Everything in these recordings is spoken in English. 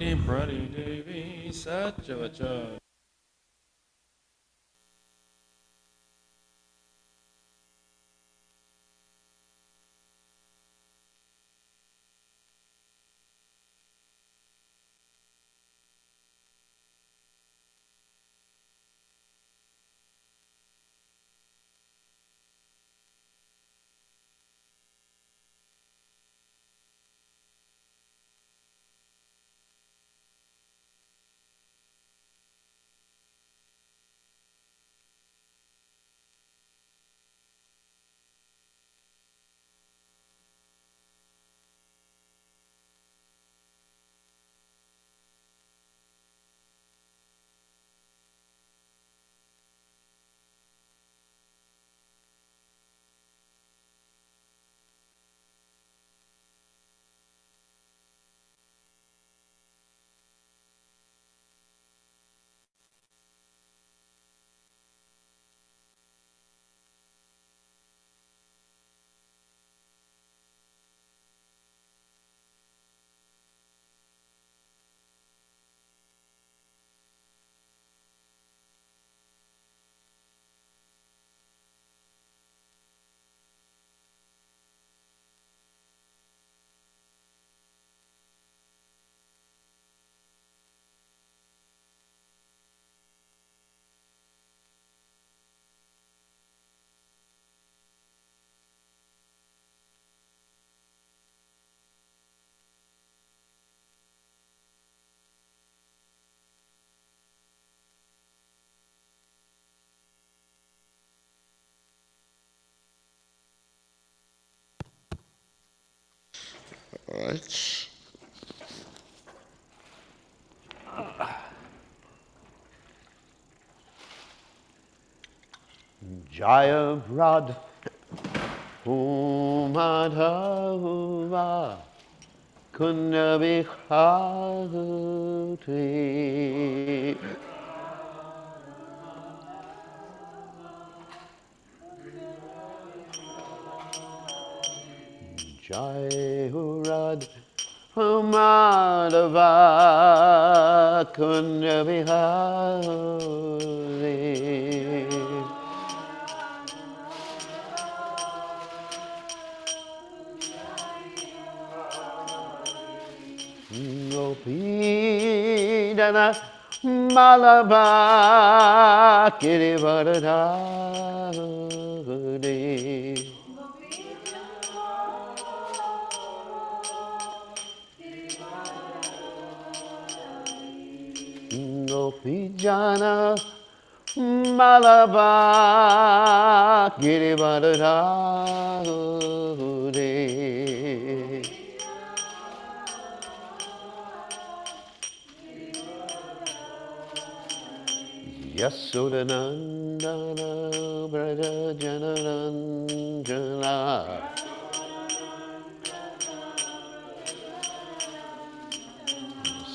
Prati Devi Satchavacha. All right. Jaya Brad Umadhava Kunabhati Jai Rad Madhava Kunabhati Gopidana Malava Kirivardhani Gopijana Malava Girivardhari Yasodhanandana Braja Janarandana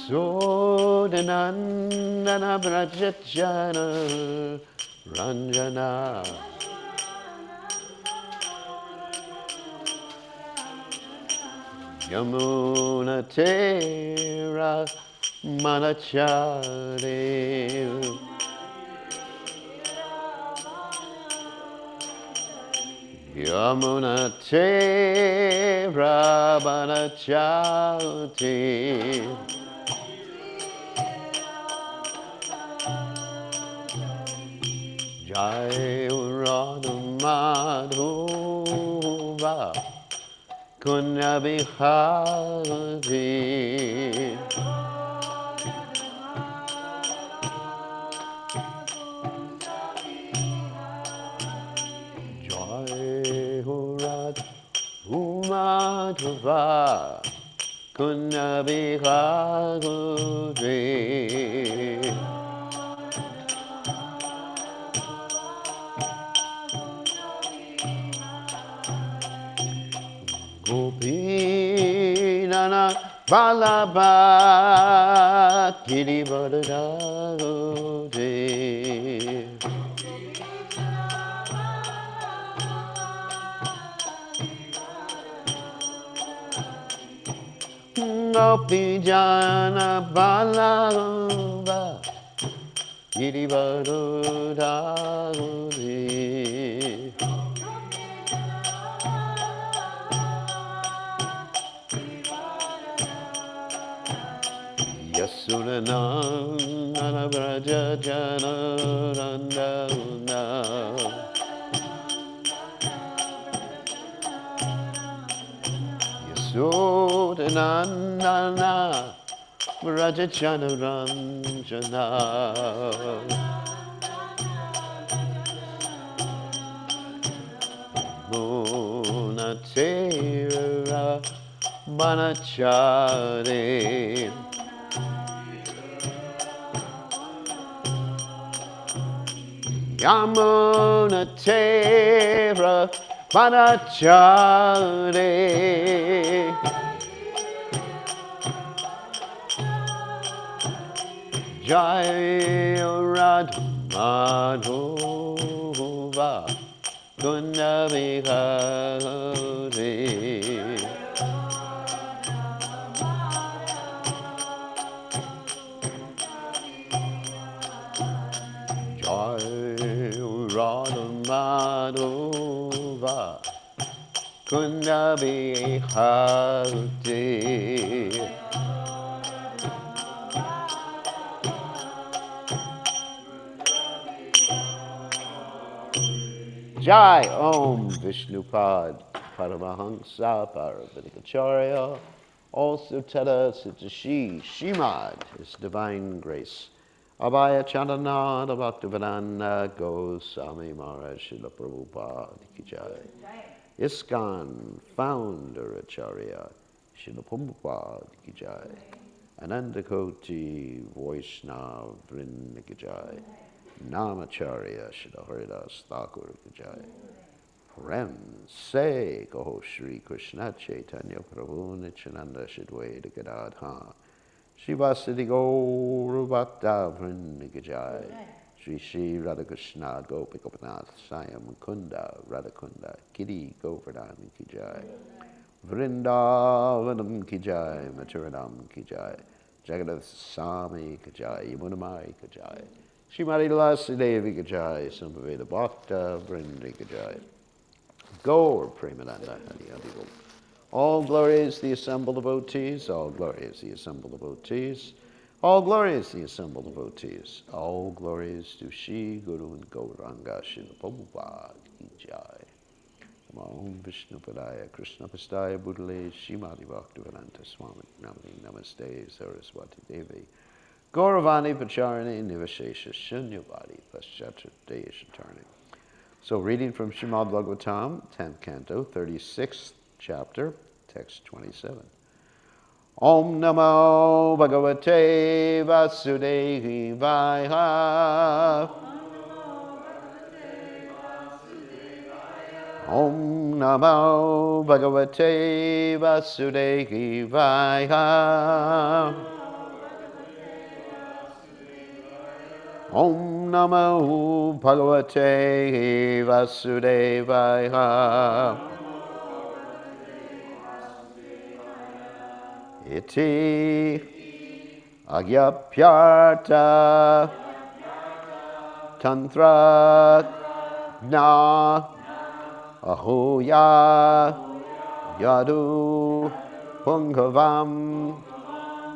Sodhanandana Braja Janarandana Yamuna Tera Manachari Yamuna Tera Manachari Jai Radha Madhuva Kunabhihari Jai Radha Madhuva Kunabhihari Gopinana Balaba Girivardhari gopi jana balava Girivarudhauri Yasuranam Anabraja Janarandana Yasuranandana Braja Janarandana Munatera Manachare Yamunatera Manachare Jaya Radha Madhova Kunda Vihare Jaya Radha Madhova Kunda Vihare Jai Om Vishnupad Paramahansa Paravanikacharya also Tada Sitashi Shimad His Divine Grace Abhaya Chandana Bhaktivedanta Goswami Maharaj Srila Prabhupada Ki Jai ISKCON Founder Acharya Srila Prabhupada Ki Jai Anandakoti Vaishnava Vrinda Ki Jai Namacharya Shri Haridas Thakur Ki Jai Prem Se Kaho Shri Krishna Chaitanya Prabhu Nityananda Shri Dvaita Gadadha Shivasati Gaura Bhakta Vrinda Ki Jai Shri Shri Radhakrishna Gopikapanath Sayam Kunda Radhakunda Kiri Govardhan Ki Jai Vrindavanam Ki Jai Mathuranam Ki Jai Jagadath Swami Ki Jai Yamunamai Ki Jai Shrimati Tulasi Devi Ki Jai Sambhaveda Bhakta Vrinda Ki Jai Gaur Premananda Hari Hari Bol. All glory is the assembled devotees, all glory is the assembled devotees, all glory is the assembled devotees, all glory is to Shri Guru and Gauranga Srila Prabhupada Ki Jai. Om Vishnu Padaya Krishna Pastaya Budale Shrimati Bhaktivedanta Swami Namani Namaste Saraswati Devi Gauravani Pacharani Nivashesha Shunyavadi Paschatra Turning. So reading from Srimad Bhagavatam, 10th canto, 36th chapter, text 27. Om Namo Bhagavate Vasudevaya. Om Namo Bhagavate Vasudevaya. Om Namo Bhagavate Vasudevaya. Iti Agyapyarta Tantra Na Ahoya Yadu Pungavam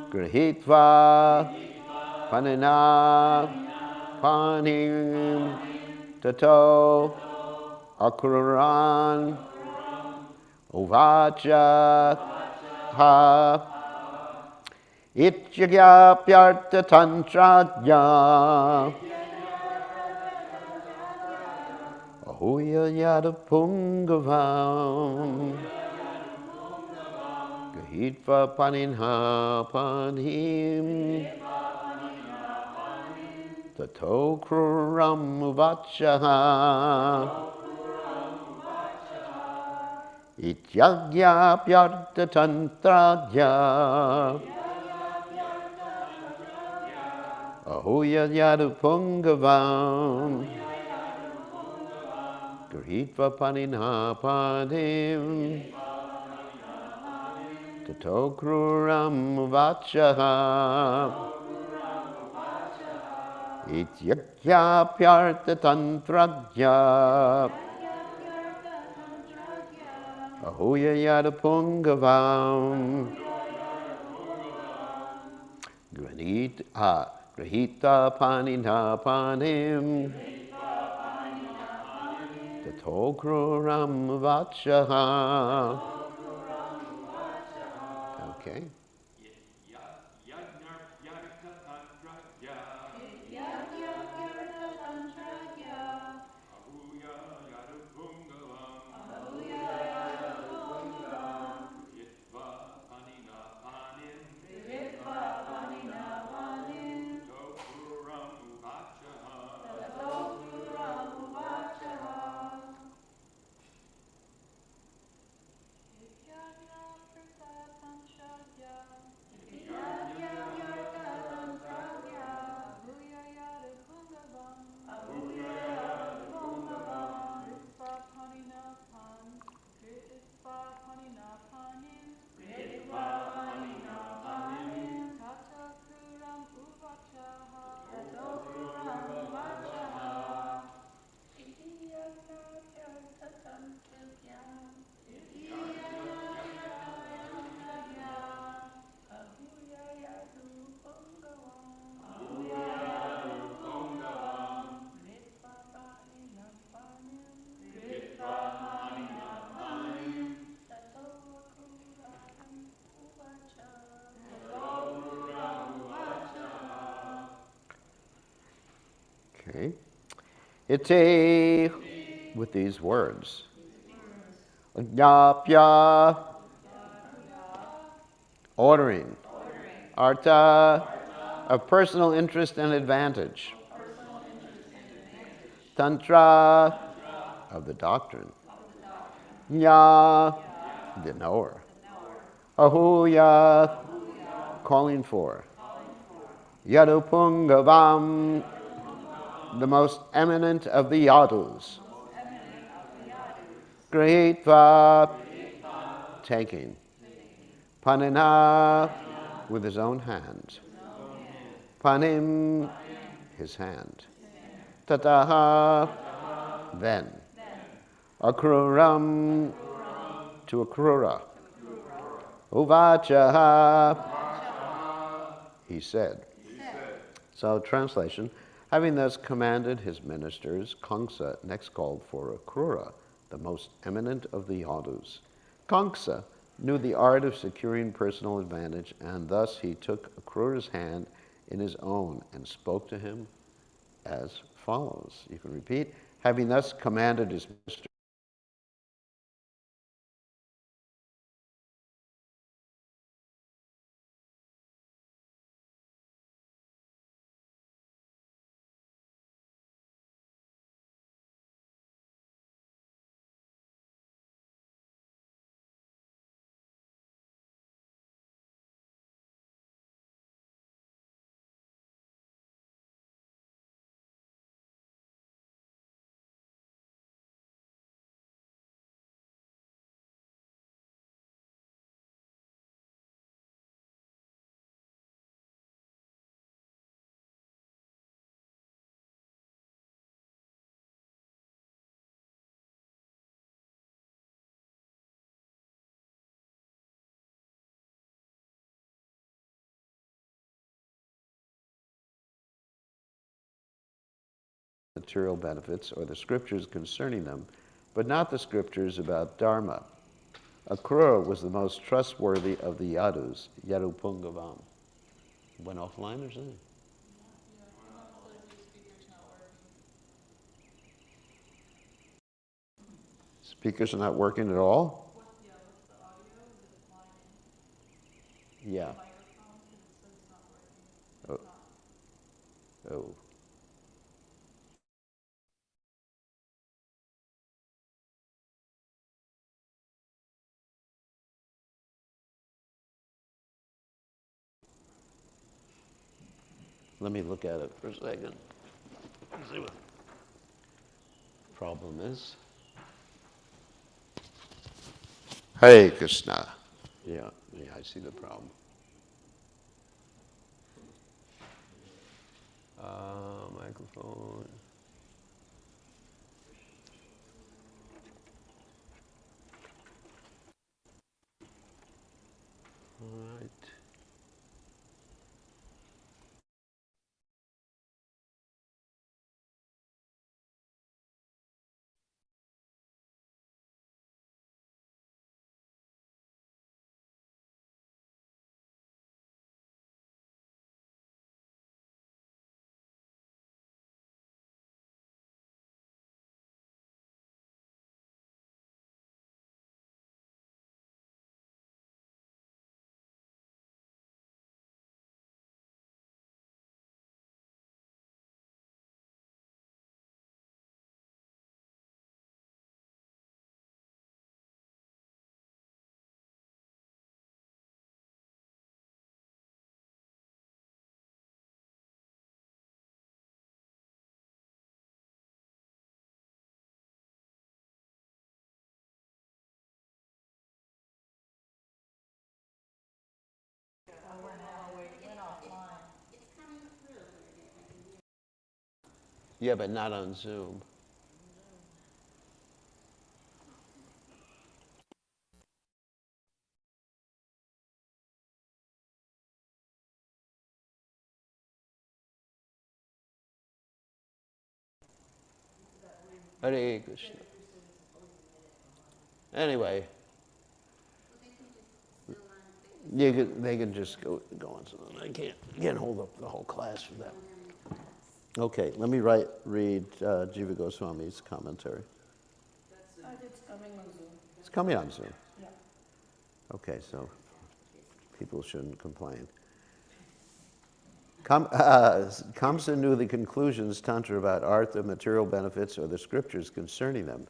Grihitva Panina Panim Tato Akuran Uvacha Ha Ityagapyarta Tantrajya Ahoya Yada Pungavam Gahitva Paninha Panim Tato Kruram Uvachaha Ityagapyarta Tantrajya Ahoya Yadu Pungavam Grihitva Paninha Panim Tato kruram vachaha ityakya pyartha tantragya ahuya yada pungavam grahita panina panim tato kruram vachaha. Okay. Okay. Ite, with these words. Jnapya, ordering. Artha, of personal interest and advantage. Tantra, of the doctrine. Nya, the knower. Ahuya, calling for. Yadupungavam, the most eminent of the yadus. Grahitva, taking. Panina, with his own hand. Panim, his hand. Tataha, then. Akruram, to Akrura. Uvachaha, he said. So, translation, having thus commanded his ministers, Kamsa next called for Akrura, the most eminent of the yadus. Kamsa knew the art of securing personal advantage, and thus he took Akrura's hand in his own and spoke to him as follows. You can repeat. Having thus commanded his ministers, material benefits or the scriptures concerning them, but not the scriptures about Dharma. Akrura was the most trustworthy of the yadus, Yadupungavam. Went offline or something? Speakers are not working at all? Yeah. Oh. Oh. Let me look at it for a second. See what the problem is. Hare Krishna. Yeah, I see the problem. Microphone. All right. Yeah, but not on Zoom. Hare Krishna. Anyway, they can just go on. So I can't hold up the whole class for that. Okay, let me read Jiva Goswami's commentary. It's coming on Zoom. It's coming on Zoom. Yeah. Okay, so people shouldn't complain. Kamsa knew the conclusions Tantra about artha, material benefits, or the scriptures concerning them,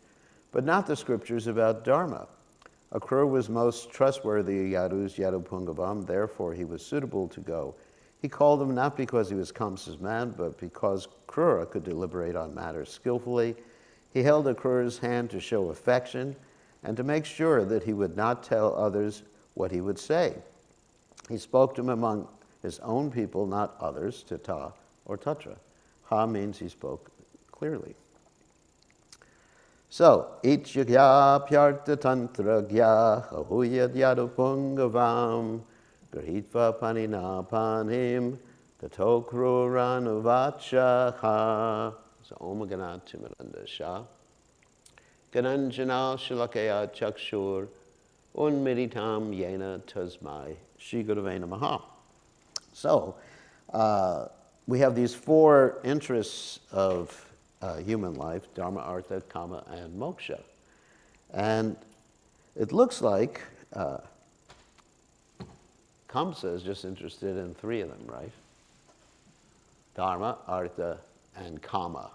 but not the scriptures about dharma. Akrura was most trustworthy Yadu's Yadu Pungavam, therefore he was suitable to go. He called him not because he was Kamsa's man, but because Krura could deliberate on matters skillfully. He held Akrura's hand to show affection and to make sure that he would not tell others what he would say. He spoke to him among his own people, not others, Tata or Tatra. Ha means he spoke clearly. So, Ichya Pyarta Tantra Gya Ahuyad Yadupungavam Grahitva Panina Panim Tatokruranavachaha. So, Om Ganat Timaranda Shah Gananjana Shilakaya Chakshur Unmiritam Yena Tasmai Shri Gurave Namaha. So, we have these four interests of human life: dharma, artha, kama, and moksha. And it looks like Kamsa is just interested in three of them, right? Dharma, artha, and kama.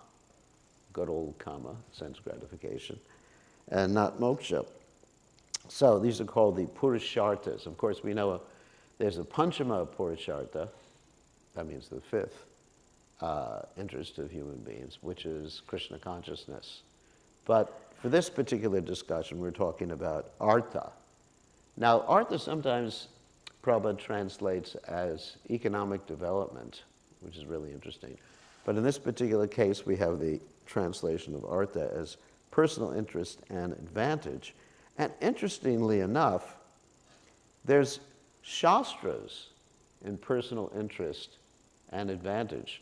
Good old kama, sense gratification, and not moksha. So these are called the purusharthas. Of course, we know there's a panchama purushartha, that means the fifth interest of human beings, which is Krishna consciousness. But for this particular discussion, we're talking about artha. Now, artha sometimes Prabhupada translates as economic development, which is really interesting. But in this particular case, we have the translation of artha as personal interest and advantage. And interestingly enough, there's shastras in personal interest and advantage.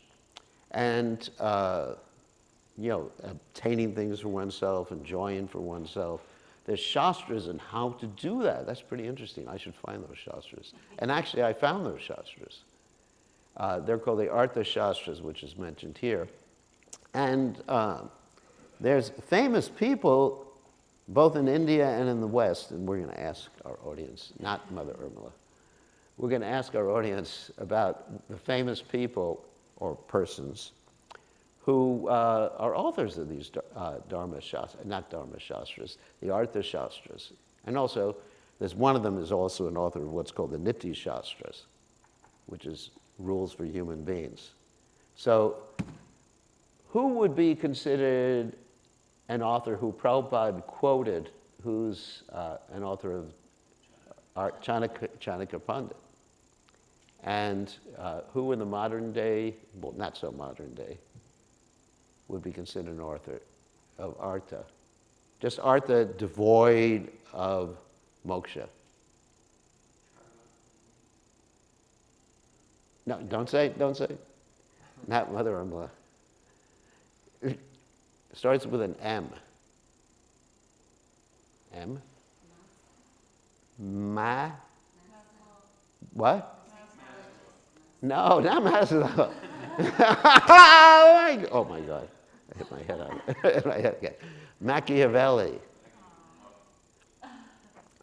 And, obtaining things for oneself, enjoying for oneself. There's shastras in how to do that. That's pretty interesting. I should find those shastras. And actually, I found those shastras. They're called the Artha Shastras, which is mentioned here. And there's famous people, both in India and in the West, and we're going to ask our audience, not Mother Urmila, we're going to ask our audience about the famous people or persons who are authors of these Dharma Shastras, not Dharma Shastras, the Artha Shastras. And also, there's one of them is also an author of what's called the Niti Shastras, which is rules for human beings. So, who would be considered an author who Prabhupada quoted, who's an author of Chanakya Pandit. And who in the modern day, well, not so modern day, would be considered an author of artha? Just artha devoid of moksha. No, don't say. Not mother-in-law. It starts with an M. M? Ma? What? No, not Maslow. Oh my God. I hit my head on it. Hit my head again. Machiavelli.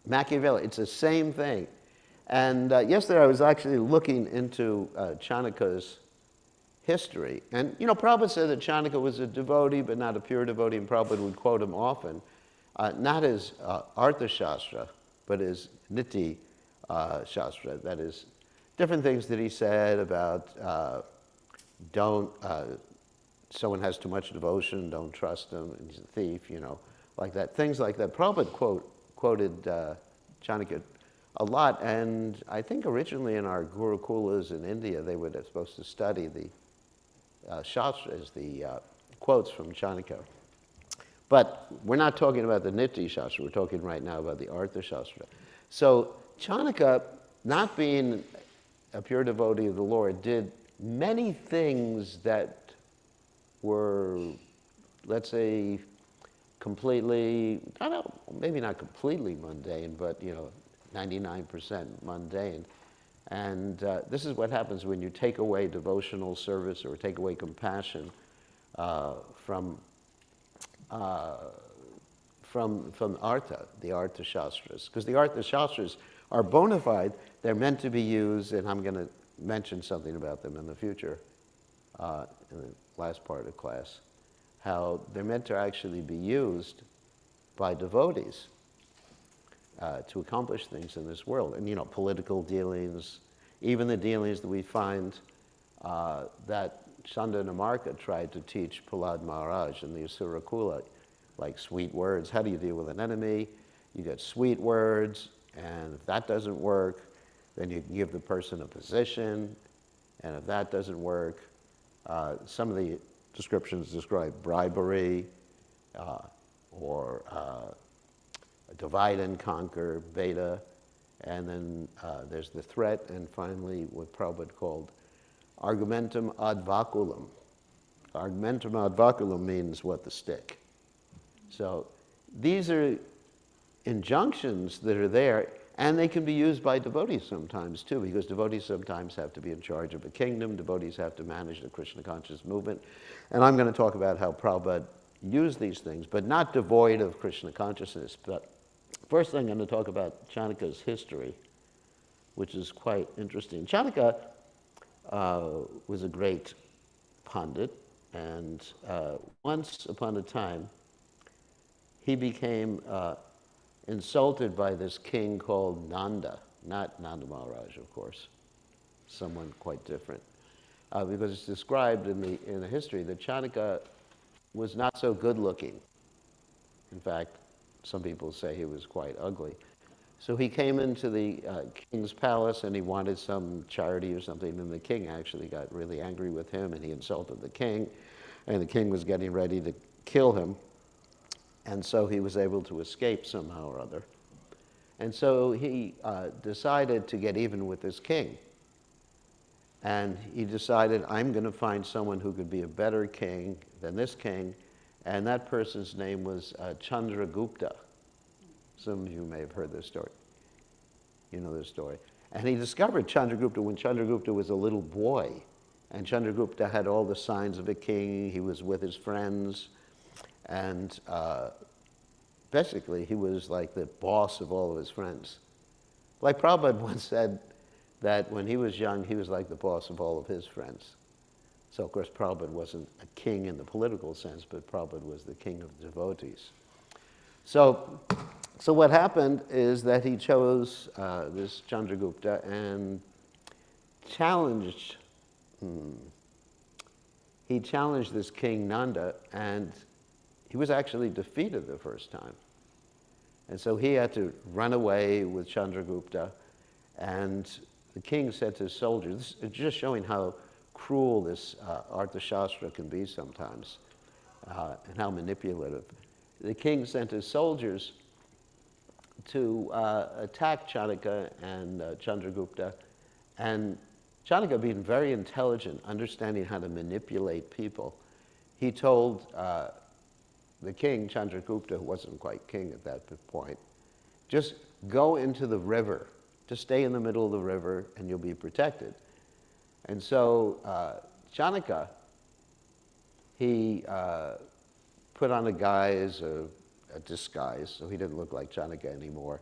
Machiavelli, it's the same thing. And yesterday I was actually looking into Chanakya's history. And, you know, Prabhupada said that Chanakya was a devotee, but not a pure devotee, and Prabhupada would quote him often, not as Artha Shastra, but as Niti Shastra. That is, different things that he said about someone has too much devotion, don't trust him, and he's a thief, you know, like that. Things like that. Prabhupada quoted Chanakya a lot, and I think originally in our Gurukulas in India, they were supposed to study the Shastras, the quotes from Chanakya. But we're not talking about the Niti Shastra, we're talking right now about the Artha Shastra. So Chanakya, not being a pure devotee of the Lord, did many things that were, let's say, completely, I don't know, maybe not completely mundane, but, you know, 99% mundane. And this is what happens when you take away devotional service or take away compassion from Artha, the Artha Shastras. Because the Artha Shastras are bona fide, they're meant to be used, and I'm going to mention something about them in the future, in the last part of class, how they're meant to actually be used by devotees to accomplish things in this world. And, you know, political dealings, even the dealings that we find that Chandanamarka tried to teach Prahlad Maharaj in the Asura Kula, like sweet words. How do you deal with an enemy? You get sweet words, and if that doesn't work, then you can give the person a position, and if that doesn't work, some of the descriptions describe bribery or divide and conquer, beta, and then there's the threat, and finally what Prabhupada called argumentum ad vaculum. Argumentum ad vaculum means what? The stick. So these are injunctions that are there, and they can be used by devotees sometimes too, because devotees sometimes have to be in charge of a kingdom, devotees have to manage the Krishna conscious movement. And I'm going to talk about how Prabhupada used these things, but not devoid of Krishna consciousness. But first I'm going to talk about Chanakya's history, which is quite interesting. Chanakya was a great Pandit, and once upon a time, he became insulted by this king called Nanda, not Nanda Maharaj, of course, someone quite different, because it's described in the history that Chanakya was not so good looking. In fact, some people say he was quite ugly. So he came into the king's palace and he wanted some charity or something, and the king actually got really angry with him and he insulted the king, and the king was getting ready to kill him. And so he was able to escape somehow or other. And so he decided to get even with this king. And he decided, I'm going to find someone who could be a better king than this king. And that person's name was Chandragupta. Some of you may have heard this story. You know this story. And he discovered Chandragupta when Chandragupta was a little boy. And Chandragupta had all the signs of a king. He was with his friends. And basically, he was like the boss of all of his friends. Like Prabhupada once said that when he was young, he was like the boss of all of his friends. So, of course, Prabhupada wasn't a king in the political sense, but Prabhupada was the king of devotees. So what happened is that he chose this Chandragupta and challenged this king Nanda, and he was actually defeated the first time. And so he had to run away with Chandragupta. And the king said to his soldiers, this is just showing how cruel this Arthashastra can be sometimes, and how manipulative. The king sent his soldiers to attack Chanakya and Chandragupta. And Chanakya, being very intelligent, understanding how to manipulate people, he told the king, Chandragupta, who wasn't quite king at that point, just go into the river. Just stay in the middle of the river and you'll be protected. And so Chanakya, he put on a guise, a disguise, so he didn't look like Chanakya anymore,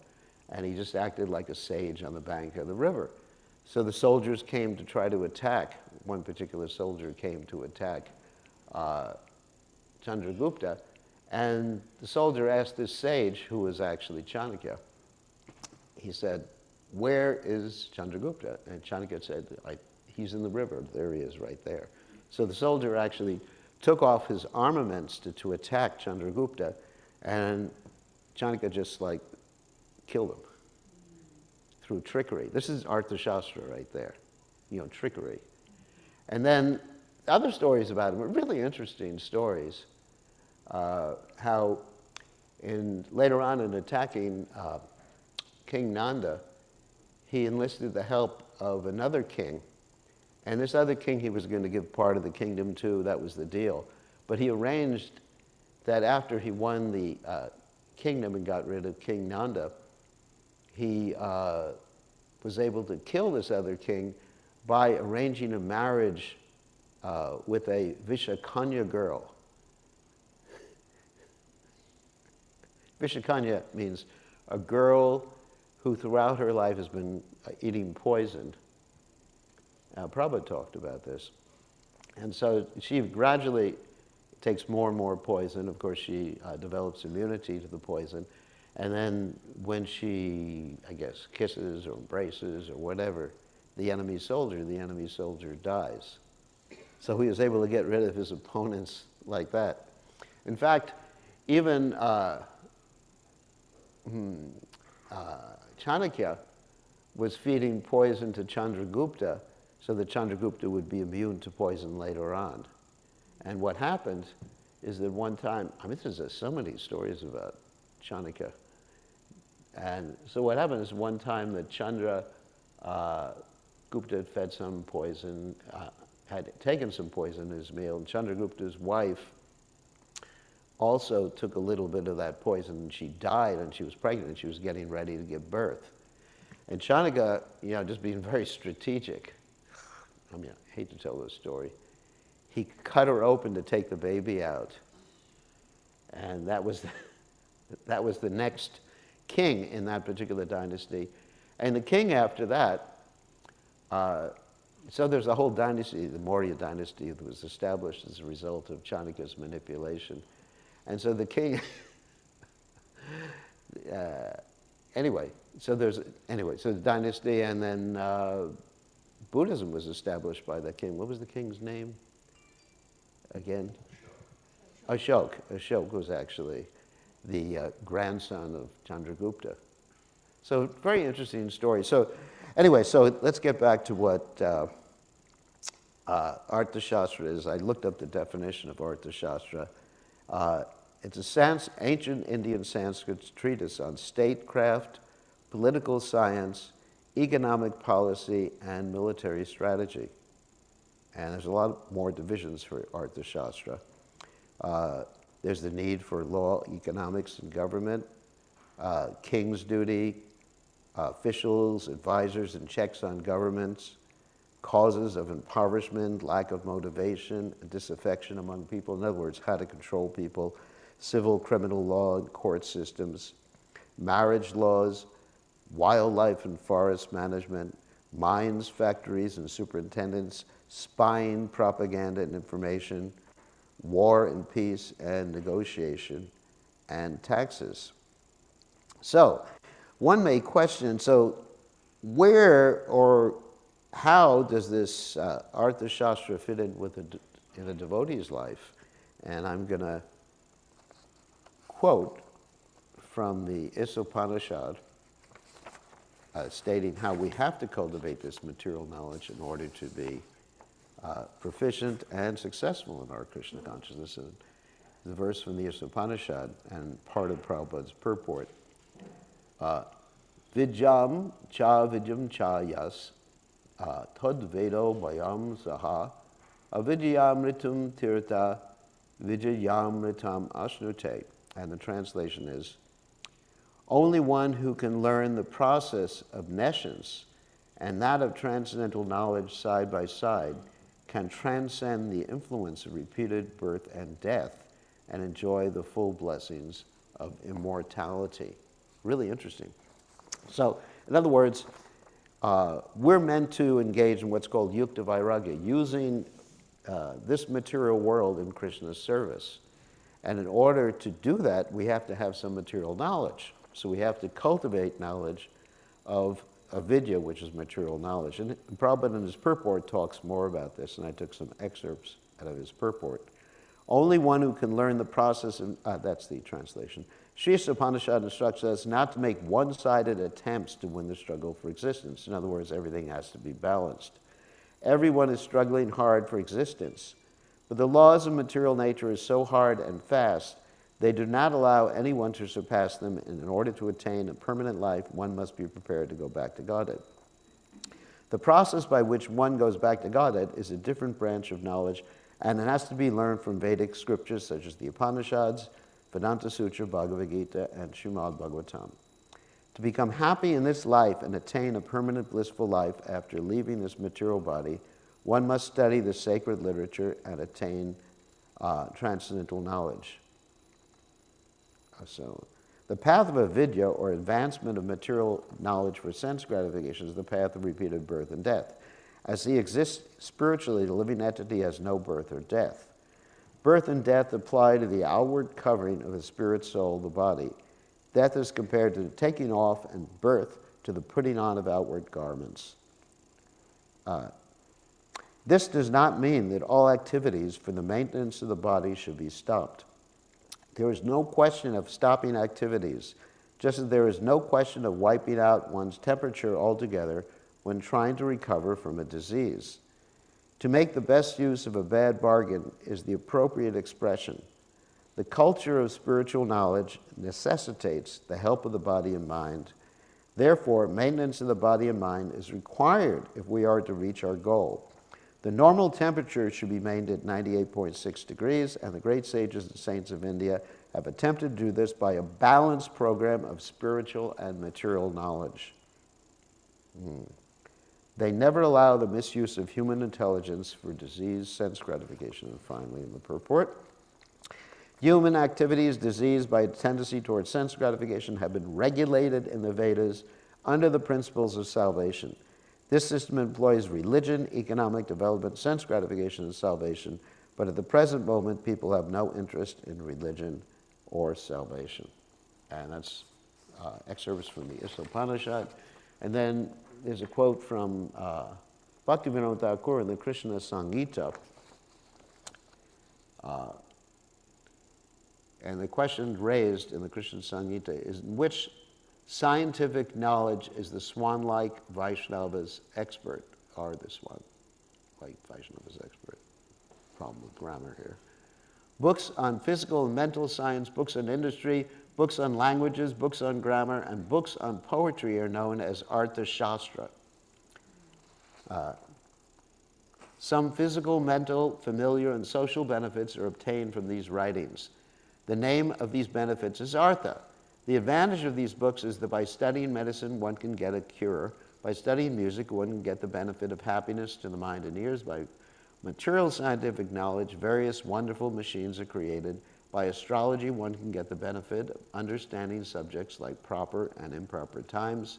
and he just acted like a sage on the bank of the river. So the soldiers came to try to attack. One particular soldier came to attack Chandragupta, and the soldier asked this sage, who was actually Chanakya, he said, where is Chandragupta? And Chanakya said, he's in the river. There he is, right there. So the soldier actually took off his armaments to attack Chandragupta, and Chanakya just killed him through trickery. This is Arthashastra right there, trickery. And then other stories about him are really interesting stories. How later on in attacking King Nanda, he enlisted the help of another king. And this other king he was going to give part of the kingdom to, that was the deal. But he arranged that after he won the kingdom and got rid of King Nanda, he was able to kill this other king by arranging a marriage with a Vishakanya girl. Vishakanya means a girl who throughout her life has been eating poison. Prabhupada talked about this. And so she gradually takes more and more poison. Of course, she develops immunity to the poison. And then when she, I guess, kisses or embraces or whatever the enemy soldier dies. So he was able to get rid of his opponents like that. In fact, even Chanakya was feeding poison to Chandragupta so that Chandragupta would be immune to poison later on. And what happened is that one time, there's so many stories about Chanakya. And so what happened is one time that Chandragupta had fed some poison, had taken some poison in his meal, and Chandragupta's wife also took a little bit of that poison, and she died, and she was pregnant, and she was getting ready to give birth. And Chanakya, just being very strategic, I hate to tell this story, he cut her open to take the baby out. And that was the next king in that particular dynasty. And the king after that, so there's a whole dynasty, the Maurya dynasty, that was established as a result of Chanakya's manipulation. And so the king, so the dynasty, and then Buddhism was established by the king. What was the king's name again? Ashoka. Ashoka was actually the grandson of Chandragupta. So very interesting story. So anyway, so let's get back to what Arthashastra is. I looked up the definition of Arthashastra. It's an ancient Indian Sanskrit treatise on statecraft, political science, economic policy, and military strategy. And there's a lot more divisions for Arthashastra. There's the need for law, economics, and government, king's duty, officials, advisors, and checks on governments, causes of impoverishment, lack of motivation, and disaffection among people. In other words, how to control people, civil, criminal law, and court systems, marriage laws, wildlife and forest management, mines, factories, and superintendents, spying, propaganda, and information, war and peace and negotiation, and taxes. So, one may question, so where or how does this Arthashastra fit in with in a devotee's life? And I'm going to quote from the Upanishad, stating how we have to cultivate this material knowledge in order to be proficient and successful in our Krishna consciousness. And the verse from the Upanishad and part of Prabhupada's purport. Vidyam cha yas tad vedo bayam saha avidyamritum tirtha vidyamritam asnute. And the translation is, only one who can learn the process of nescience and that of transcendental knowledge side by side can transcend the influence of repeated birth and death and enjoy the full blessings of immortality. Really interesting. So, in other words, we're meant to engage in what's called yukta vairagya, using this material world in Krishna's service. And in order to do that, we have to have some material knowledge. So we have to cultivate knowledge of avidya, which is material knowledge. And Prabhupada in his purport talks more about this, and I took some excerpts out of his purport. Only one who can learn the process, that's the translation. Sri Upanishad instructs us not to make one-sided attempts to win the struggle for existence. In other words, everything has to be balanced. Everyone is struggling hard for existence, but the laws of material nature are so hard and fast, they do not allow anyone to surpass them, and in order to attain a permanent life, one must be prepared to go back to Godhead. The process by which one goes back to Godhead is a different branch of knowledge, and it has to be learned from Vedic scriptures such as the Upanishads, Vedanta Sutra, Bhagavad Gita, and Srimad Bhagavatam. To become happy in this life and attain a permanent blissful life after leaving this material body, one must study the sacred literature and attain transcendental knowledge. So, the path of avidya, or advancement of material knowledge for sense gratification, is the path of repeated birth and death. As he exists spiritually, the living entity has no birth or death. Birth and death apply to the outward covering of the spirit, soul, the body. Death is compared to the taking off, and birth to the putting on of outward garments. This does not mean that all activities for the maintenance of the body should be stopped. There is no question of stopping activities, just as there is no question of wiping out one's temperature altogether when trying to recover from a disease. To make the best use of a bad bargain is the appropriate expression. The culture of spiritual knowledge necessitates the help of the body and mind. Therefore, maintenance of the body and mind is required if we are to reach our goal. The normal temperature should be maintained at 98.6 degrees, and the great sages and saints of India have attempted to do this by a balanced program of spiritual and material knowledge. They never allow the misuse of human intelligence for disease, sense gratification. And finally, in the purport, human activities diseased by a tendency towards sense gratification have been regulated in the Vedas under the principles of salvation. This system employs religion, economic development, sense gratification, and salvation, but at the present moment, people have no interest in religion or salvation. And that's excerpts from the Upanishad. And then there's a quote from Bhaktivinoda Thakur in the Krishna Sangita. And the question raised in the Krishna Sangita is, which scientific knowledge is the swan-like Vaishnava's expert, or the swan-like Vaishnava's expert? Problem with grammar here. Books on physical and mental science, books on industry, books on languages, books on grammar, and books on poetry are known as Artha Shastra. Some physical, mental, familiar, and social benefits are obtained from these writings. The name of these benefits is Artha. The advantage of these books is that by studying medicine, one can get a cure. By studying music, one can get the benefit of happiness to the mind and ears. By material scientific knowledge, various wonderful machines are created. By astrology, one can get the benefit of understanding subjects like proper and improper times.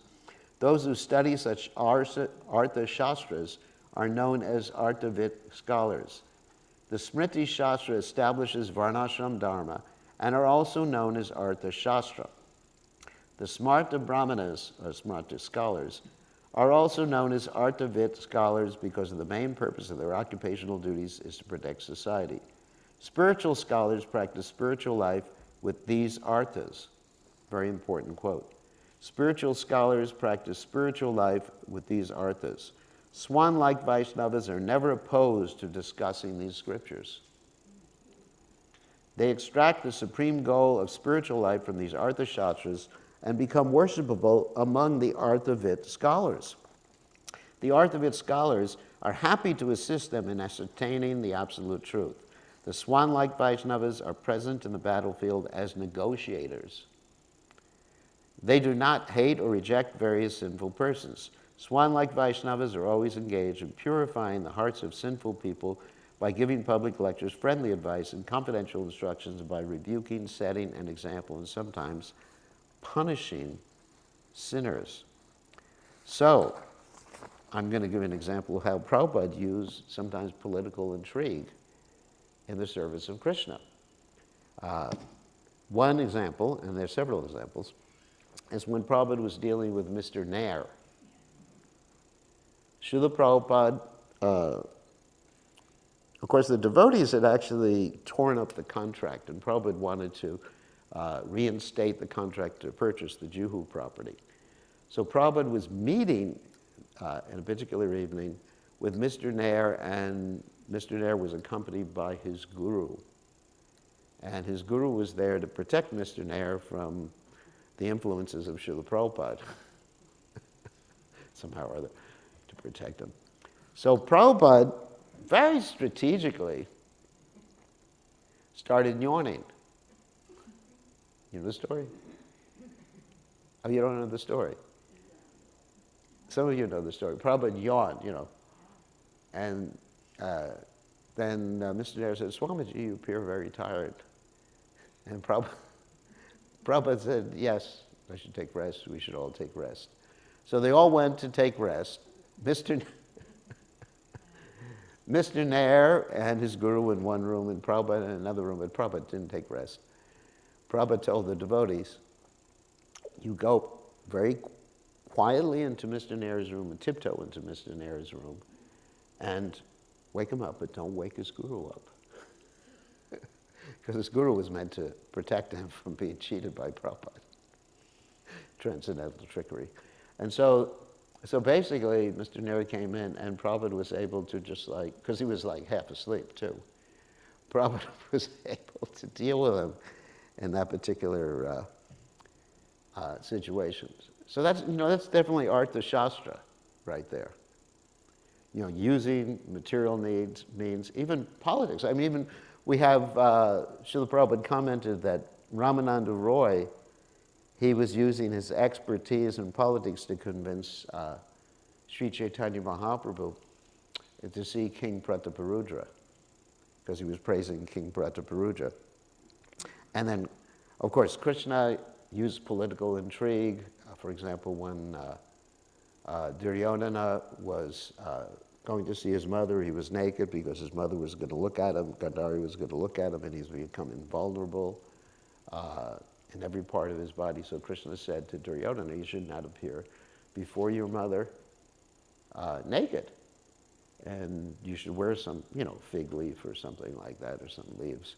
Those who study such Artha Shastras are known as Arthavit scholars. The Smriti Shastra establishes Varnashram Dharma and are also known as Artha Shastra. The Smarta Brahmanas, or Smarta scholars, are also known as Arthavit scholars because the main purpose of their occupational duties is to protect society. Spiritual scholars practice spiritual life with these arthas. Very important quote. Spiritual scholars practice spiritual life with these arthas. Swan-like Vaishnavas are never opposed to discussing these scriptures. They extract the supreme goal of spiritual life from these artha shastras and become worshipable among the Arthavit scholars. The Arthavit scholars are happy to assist them in ascertaining the absolute truth. The swan-like Vaishnavas are present in the battlefield as negotiators. They do not hate or reject various sinful persons. Swan-like Vaishnavas are always engaged in purifying the hearts of sinful people by giving public lectures, friendly advice, and confidential instructions, by rebuking, setting an example, and sometimes punishing sinners. So, I'm going to give an example of how Prabhupada used sometimes political intrigue in the service of Krishna. One example, and there are several examples, is when Prabhupada was dealing with Mr. Nair. Srila Prabhupada, of course, the devotees had actually torn up the contract, and Prabhupada wanted to reinstate the contract to purchase the Juhu property. So Prabhupada was meeting in a particular evening with Mr. Nair, and Mr. Nair was accompanied by his guru. And his guru was there to protect Mr. Nair from the influences of Srila Prabhupada, somehow or other, to protect him. So Prabhupada, very strategically, started yawning. You know the story? Oh, you don't know the story? Some of you know the story. Prabhupada yawned, you know. And then Mr. Nair said, Swamiji, you appear very tired. And Prabhupada said, yes, I should take rest. We should all take rest. So they all went to take rest. Mr. Nair and his guru in one room, and Prabhupada in another room, but Prabhupada didn't take rest. Prabhupada told the devotees, you go very quietly into Mr. Nair's room and tiptoe into Mr. Nair's room and wake him up, but don't wake his guru up. Because his guru was meant to protect him from being cheated by Prabhupada. Transcendental trickery. And so basically, Mr. Nair came in, and Prabhupada was able to just because he was half asleep too. Prabhupada was able to deal with him in that particular situation. So that's definitely Artha Shastra right there. Using material means, even politics. I mean, even we have, Srila Prabhupada commented that Ramananda Roy, he was using his expertise in politics to convince Sri Chaitanya Mahaprabhu to see King Prataparudra, because he was praising King Prataparudra. And then, of course, Krishna used political intrigue. For example, when Duryodhana was going to see his mother, he was naked because his mother was going to look at him, Gandhari was going to look at him, and he's becoming vulnerable in every part of his body. So Krishna said to Duryodhana, you should not appear before your mother naked. And you should wear some, fig leaf or something like that, or some leaves.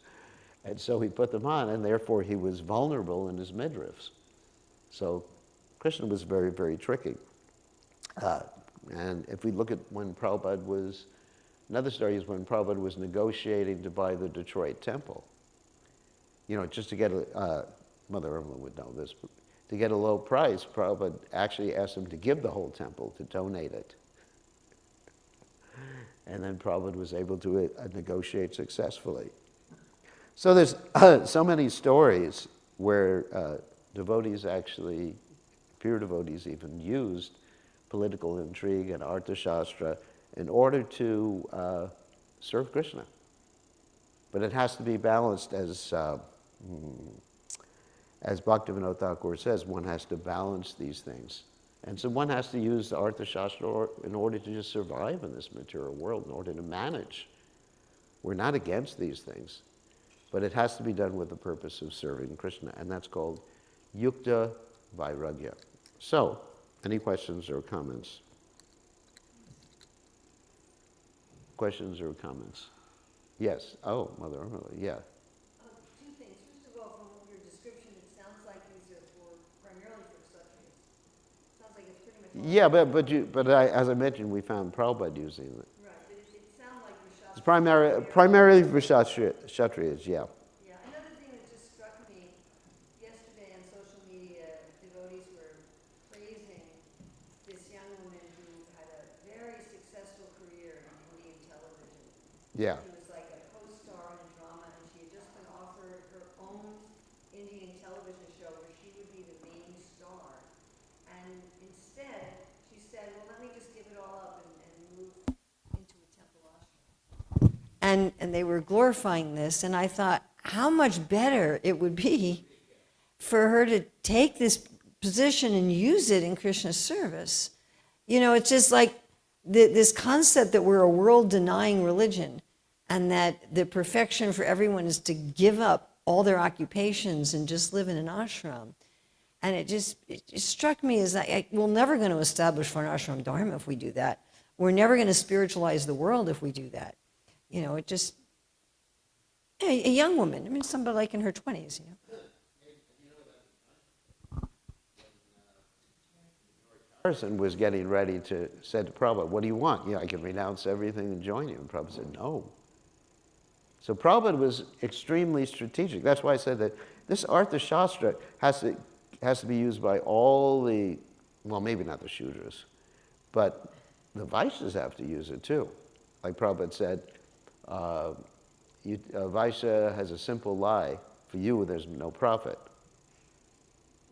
And so he put them on, and therefore he was vulnerable in his midriffs. So Krishna was very, very tricky. And if we look at when Prabhupada was, another story is when Prabhupada was negotiating to buy the Detroit temple. Just to get Mother Irma would know this, but to get a low price, Prabhupada actually asked him to give the whole temple, to donate it. And then Prabhupada was able to negotiate successfully. So there's so many stories where devotees actually, pure devotees even, used political intrigue and Arthashastra in order to serve Krishna. But it has to be balanced, as Bhaktivinoda Thakur says, one has to balance these things. And so one has to use the Arthashastra in order to just survive in this material world, in order to manage. We're not against these things, but it has to be done with the purpose of serving Krishna, and that's called Yukta Vairagya. So, any questions or comments? Questions or comments? Yes. Oh, Mother Irma, yeah. Two things. First of all, from your description, it sounds like these are for Yeah, as I mentioned, we found Prabhupada using it. Right, but it sounded like It's Vishal. primarily for Kshatriyas, yeah. Yeah, another thing that just struck me, yesterday on social media, devotees were praising this young woman who had a very successful career in Indian television. Yeah. She was like a co-star in a drama, and she had just been offered her own Indian television show where she would be the main star. And instead, she said, well, let me just give it all up and move into a temple ashram. And they were glorifying this, and I thought, how much better it would be for her to take this position and use it in Krishna's service. You know, it's just like this concept that we're a world-denying religion and that the perfection for everyone is to give up all their occupations and just live in an ashram. And it struck me as we're never going to establish Varnashram Dharma if we do that. We're never going to spiritualize the world if we do that. You know, it just, a young woman, I mean, somebody like in her 20s, you know. Person was getting ready to say to Prabhupada, what do you want? I can renounce everything and join you. And Prabhupada said, no. So Prabhupada was extremely strategic. That's why I said that this Artha Shastra has to be used by all the, well, maybe not the Shudras, but the Vaishyas have to use it too. Like Prabhupada said, Vaishya has a simple lie. For you, there's no profit.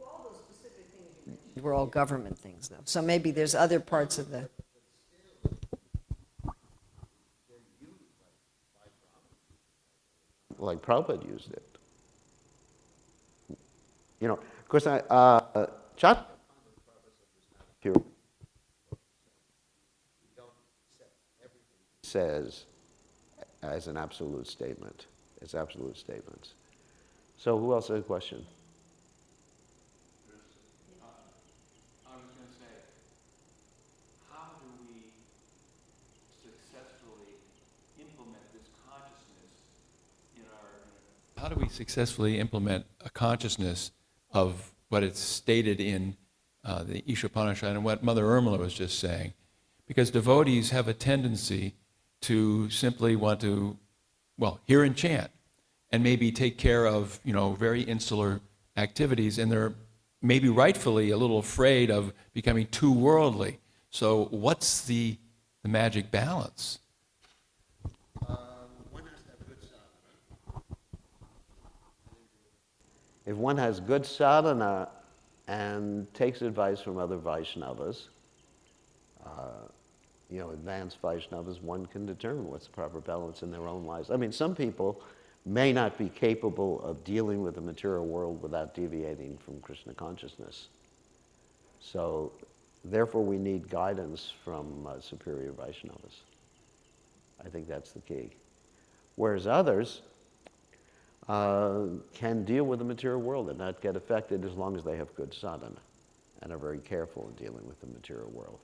All those specific things you mentioned were all government things, though. So maybe there's other parts of the... Like Prabhupada used it. You know, of course, Chat says as an absolute statement. It's absolute statements. So who else has a question? I was going to say, how do we successfully implement this consciousness in our... How do we successfully implement a consciousness of what it's stated in the Ishopanishad and what Mother Urmila was just saying? Because devotees have a tendency to simply want to, well, hear and chant, and maybe take care of, very insular activities, and they're maybe rightfully a little afraid of becoming too worldly. So what's the magic balance? One has to have good sadhana. If one has good sadhana and takes advice from other Vaishnavas, advanced Vaishnavas, one can determine what's the proper balance in their own lives. I mean, some people may not be capable of dealing with the material world without deviating from Krishna consciousness. So, therefore, we need guidance from superior Vaishnavas. I think that's the key. Whereas others can deal with the material world and not get affected as long as they have good sadhana and are very careful in dealing with the material world.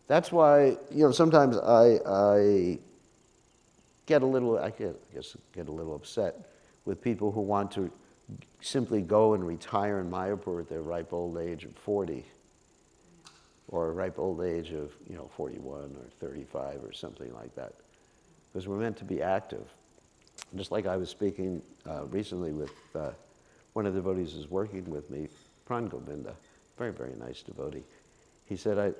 That's why, sometimes I get a little, get a little upset with people who want to simply go and retire in Mayapur at their ripe old age of 40, or a ripe old age of, 41 or 35 or something like that. Because we're meant to be active. Just like I was speaking recently with one of the devotees who's working with me, Pran Govinda, very, very nice devotee. He said,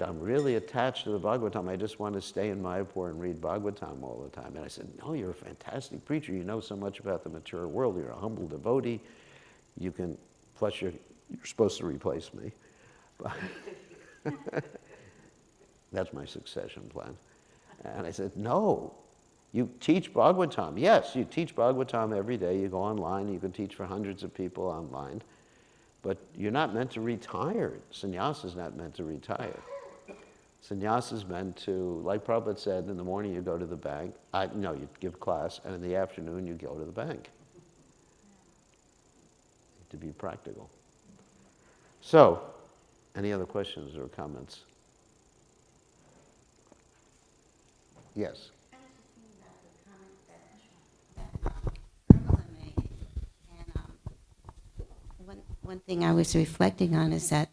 I'm really attached to the Bhagavatam. I just want to stay in Mayapur and read Bhagavatam all the time. And I said, no, you're a fantastic preacher. You know so much about the material world. You're a humble devotee. Plus you're supposed to replace me. That's my succession plan. And I said, no, you teach Bhagavatam. Yes, you teach Bhagavatam every day. You go online. You can teach for hundreds of people online. But you're not meant to retire. Sannyasa is not meant to retire. Sannyasa is meant to, like Prabhupada said, in the morning you go to the bank. You give class, and in the afternoon you go to the bank. To be practical. So, any other questions or comments? Yes. I was just thinking about the comment that Urmila made, and when One thing I was reflecting on is that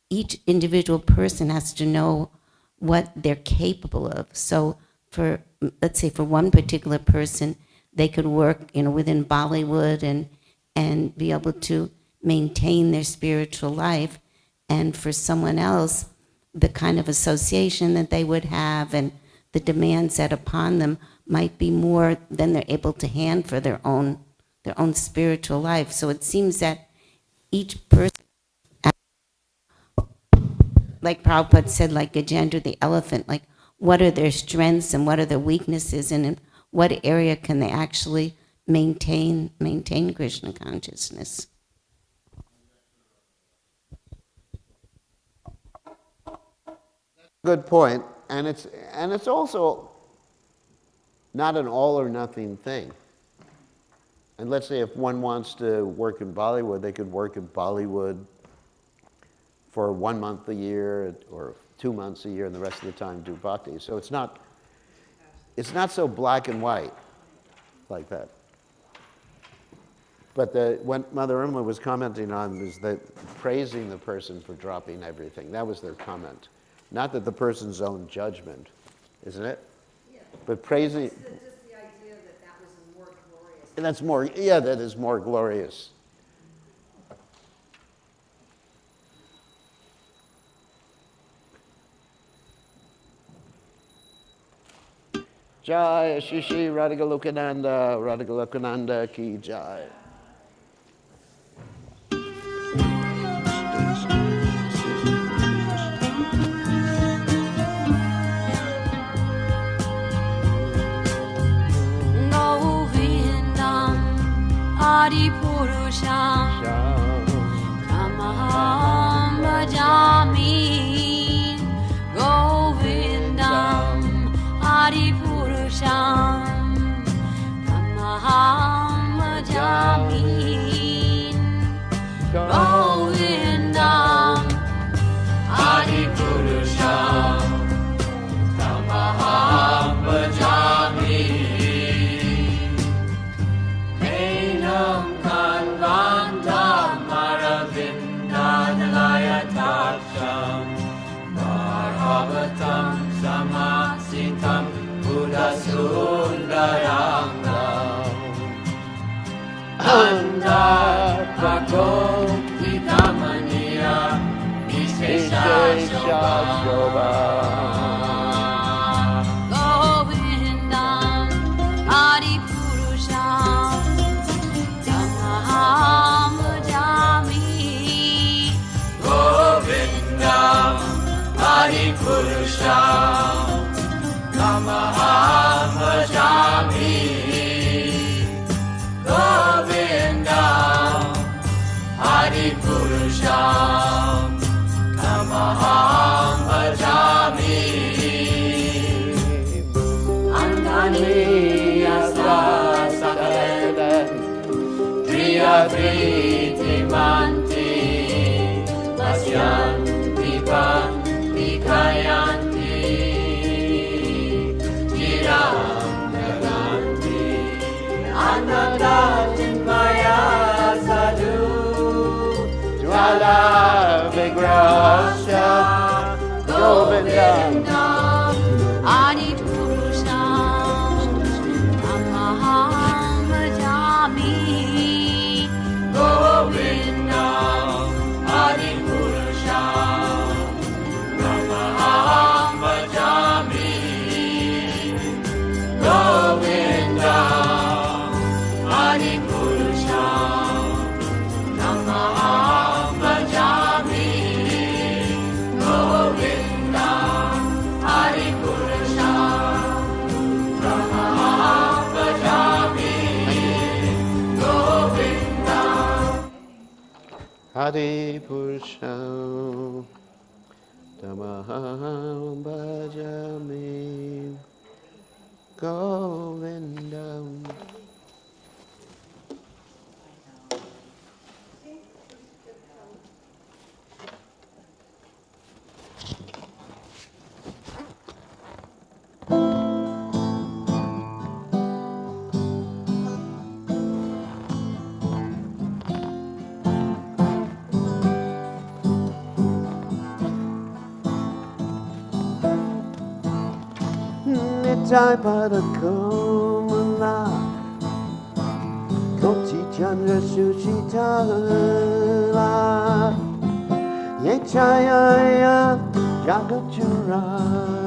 each individual person has to know what they're capable of. So let's say for one particular person, they could work, within Bollywood and be able to maintain their spiritual life. And for someone else, the kind of association that they would have and the demands set upon them might be more than they're able to hand for their own spiritual life. So it seems that each person, like Prabhupada said, like Gajendra the elephant, like what are their strengths and what are their weaknesses, and in what area can they actually maintain Krishna consciousness? Good point, and it's also not an all or nothing thing. And let's say if one wants to work in Bollywood, they could work in Bollywood for 1 month a year or 2 months a year, and the rest of the time do bhakti. So it's not so black and white like that. But what Mother Irma was commenting on was that praising the person for dropping everything. That was their comment. Not that the person's own judgment, isn't it? Yeah. But praising. Just the idea that was more glorious. That is more glorious. Jai Shishi Radhagalokananda ki Jai. Govindam Adipurusham Tamaham Bhajami Govindam Adipurusham Tamaham Bhajami Govindam Adipurusham Tamaham Bhajami Enam Kanvantam Aravindanalayatasham Bharavatam Samasitam Buddhasundarangam Andhakakom Vitamaniya Vishesha Shobha Govindam Adipurusham Tamaham Bhajami Govindam Adipurusham Tamaham Bhajami Govindam Adipurusham Tamaham Bhajami Andani Asla Sakadan Triyavriti Manti Pasyanti Panti Kayanti Jiram Naganti Anandatin Maya Sadhu Jwala Vigrasya Govindam Adipurusham Tamaham Bhajami Govindam Adipurusham Tamaham Bhajami Govindam Adipurusham Tamaham Bhajami Govindam Adipurusham Tamaham Bhajami Govindam Adipurusham Tamaham Bhajami Govindam. Nitai pada komala Koti chandra sushitala Yechaya Jagachurai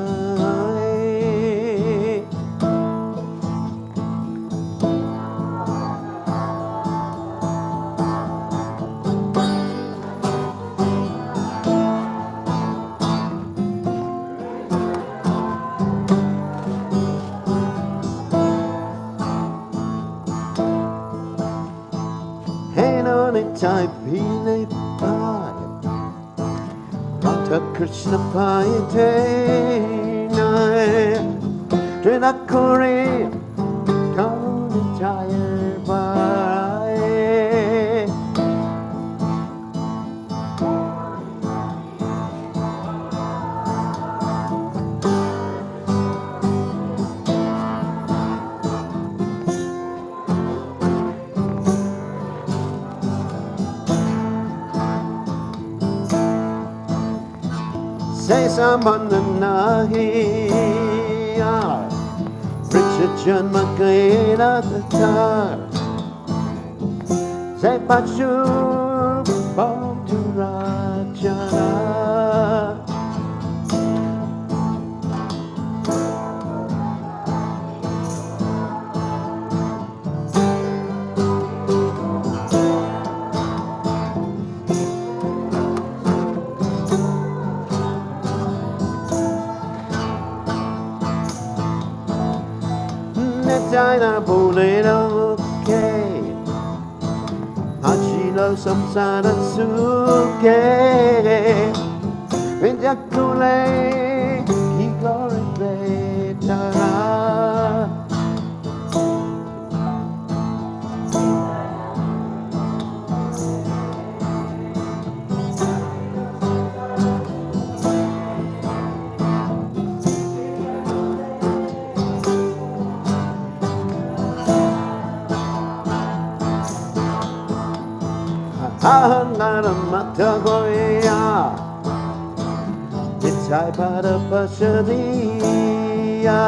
Nitai Pine Pai Radha Krishna Pai Nai Trinakuri Karuni Jaya Pai Say samana nahi Richard Janma Gaina Tatar Say Pachu Bhamturajana China Bolero okay Hachilo Samsara Suke Vinjakule Kigori Betara Ahangara Matagoya Nitai Pada Pasadiya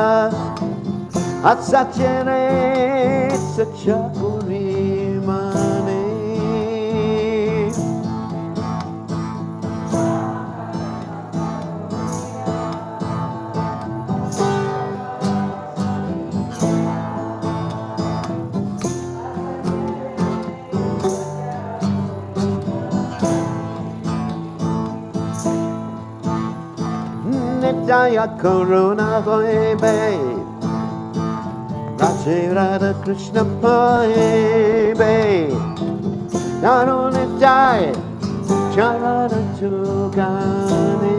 Atsachere Sachakuri Mane Nitya Corona Baby Raji Radha Krishna Baby Nano Nitya Charada Chugani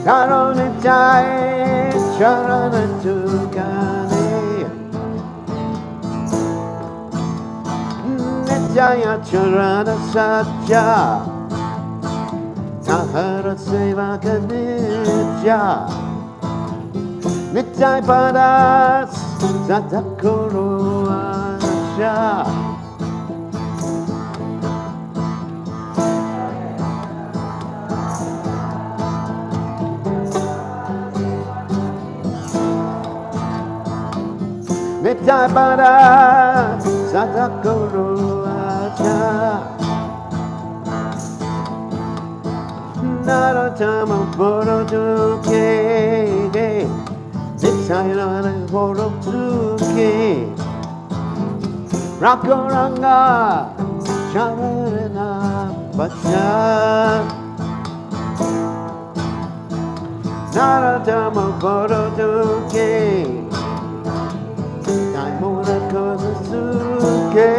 Nano Nitya Charada Chugani Nityaya Charada Satya Tahara Sevaka Nitya Nityay Padas Satakuru Asha Nityay Padas Satakuru Asha Naratama Boro Duke Nityay Nara Boro Duke Rakuranga Charana Bacha Naratama Boro Duke Naimura Kozuke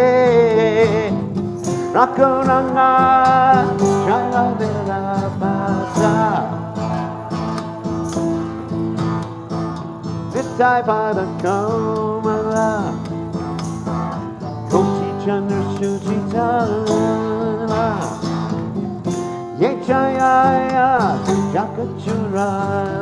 Rakuranga Charana Bacha Nityay Pada Komala Koti Chandra Suchitala Yechaya Jakachurai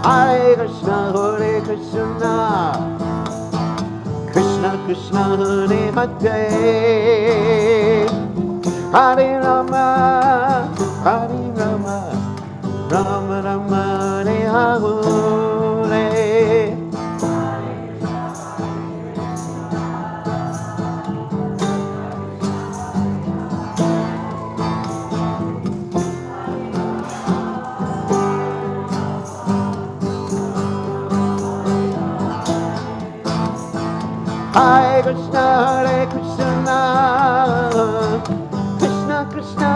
Hare Krishna, Krishna Krishna, Hare Hare, Hare Rama, Hare Rama, Rama Rama, Hare Hare. Hare Krishna, Krishna Krishna,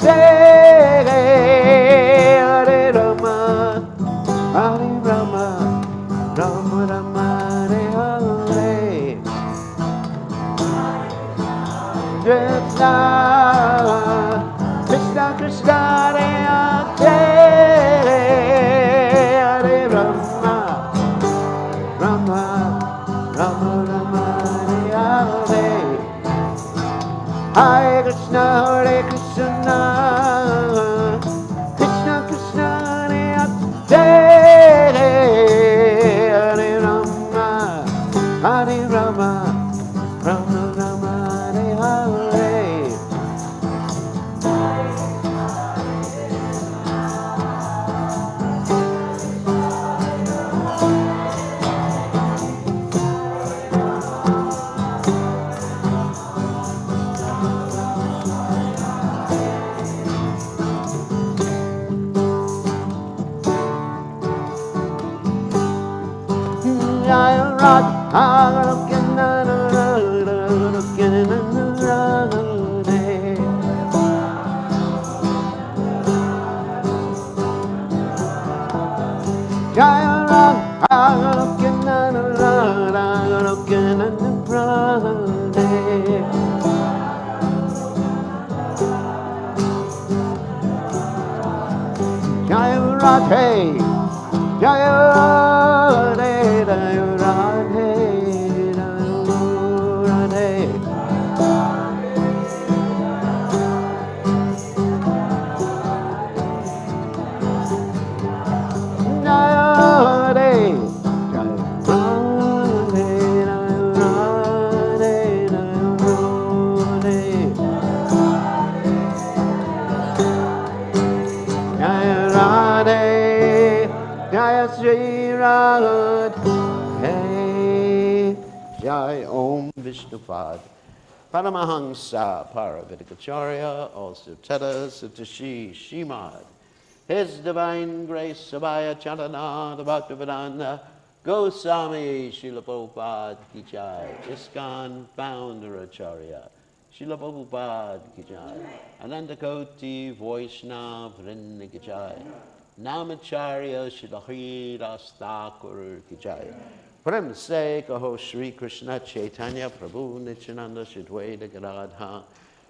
Hare Hare, Hare Rama, Hare Rama, Rama Rama, Hare Hare. Krishna, Krishna Krishna, Hare Hare, Hare Rama, Rama, Rama Rama, Hare Hare. Hare Krishna, Krishna Krishna, Hare Hare, Hare Rama, Hare Rama, Rama Rama, Hare Hare. Jaya Radhe, Jaya Radhe, Jaya Radhe, Jaya Radhe. Jaya Radhe, Jaya Radhe, Jaya Radhe, Jaya Sri Radhe, Jai Om Vishnupad, Paramahansa Paravidikacharya, also Teta Satashi Shimad, His Divine Grace Sabaya Chandana, the Bhaktivedanta Goswami, Srila Prabhupada Ki Jai, ISKCON Founder Acharya, Srila Prabhupada Ki Jai, Anandakoti Vaishnava Vrinda Ki Jai, Namacharya Srila Haridas Thakur Ki Jai. Prem se kaho Shri Krishna Chaitanya Prabhu Nityananda Shri Dvaita Gadadha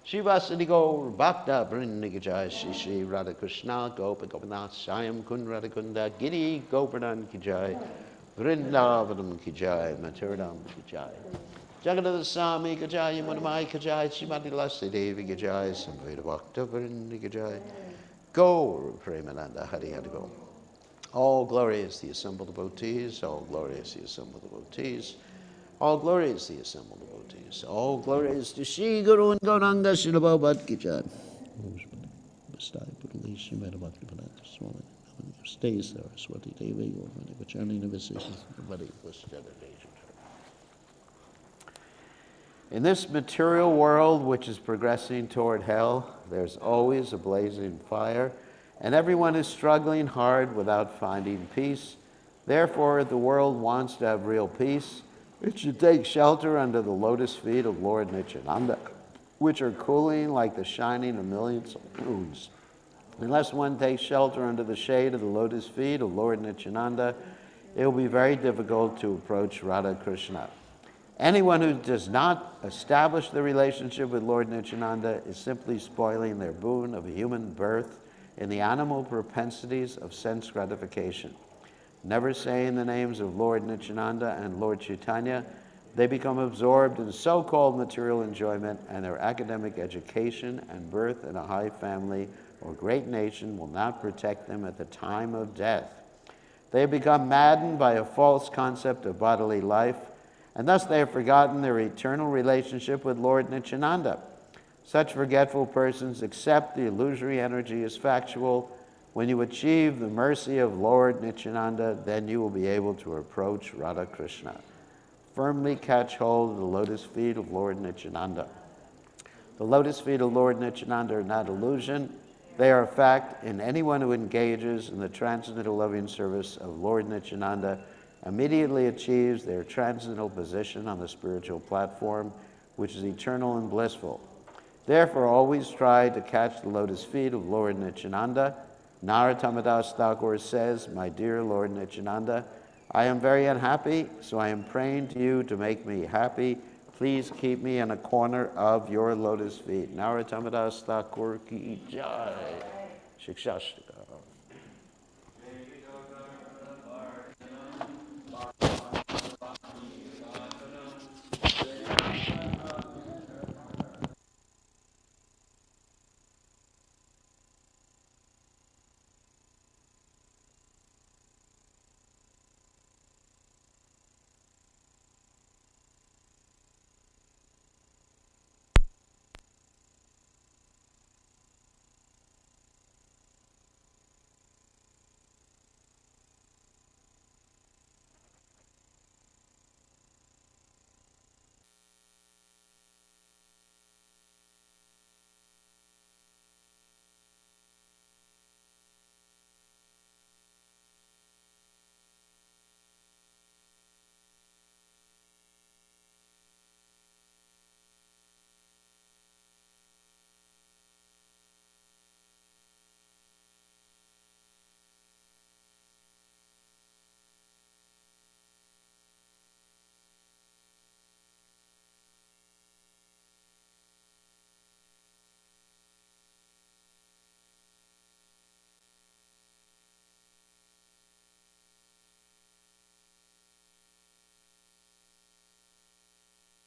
Shivasadi Gaur Bhakta Vrinda Ki Jai, Shri Shri Radha Krishna Gopa Gopinath Shyam Kund Radha Kunda Giri Govardhan Ki Jai, Vrindavanam Ki Jai, Maturidam Ki Jai, Jagadada Swami Ki Jai, Yamunamai Ki Jai, Srimati Lassi Devi Ki Jai, Samveda Bhakta Vrinda Ki Jai, Gaur Premananda Hari Hari Gaur. All glory is the assembled devotees, all glory is the assembled devotees, all glory is the assembled devotees, all glory is to Shri Guru and Gauranga Srila Prabhupada Ki Jai. Stay Saraswati Devi, Vachani Navasishis, everybody was dedicated. In this material world which is progressing toward hell, there's always a blazing fire, and everyone is struggling hard without finding peace. Therefore, if the world wants to have real peace, it should take shelter under the lotus feet of Lord Nityananda, which are cooling like the shining of millions of moons. Unless one takes shelter under the shade of the lotus feet of Lord Nityananda, it will be very difficult to approach Radha Krishna. Anyone who does not establish the relationship with Lord Nityananda is simply spoiling their boon of a human birth in the animal propensities of sense gratification. Never saying the names of Lord Nityananda and Lord Chaitanya, they become absorbed in so-called material enjoyment, and their academic education and birth in a high family or great nation will not protect them at the time of death. They have become maddened by a false concept of bodily life, and thus they have forgotten their eternal relationship with Lord Nityananda. Such forgetful persons accept the illusory energy as factual. When you achieve the mercy of Lord Nityananda, then you will be able to approach Radha Krishna. Firmly catch hold of the lotus feet of Lord Nityananda. The lotus feet of Lord Nityananda are not illusion. They are a fact, and anyone who engages in the transcendental loving service of Lord Nityananda immediately achieves their transcendental position on the spiritual platform, which is eternal and blissful. Therefore, always try to catch the lotus feet of Lord Nityananda. Narottam Das Thakur says, "My dear Lord Nityananda, I am very unhappy, so I am praying to you to make me happy. Please keep me in a corner of your lotus feet." Narottam Das Thakur ki jai. Shikshashtika.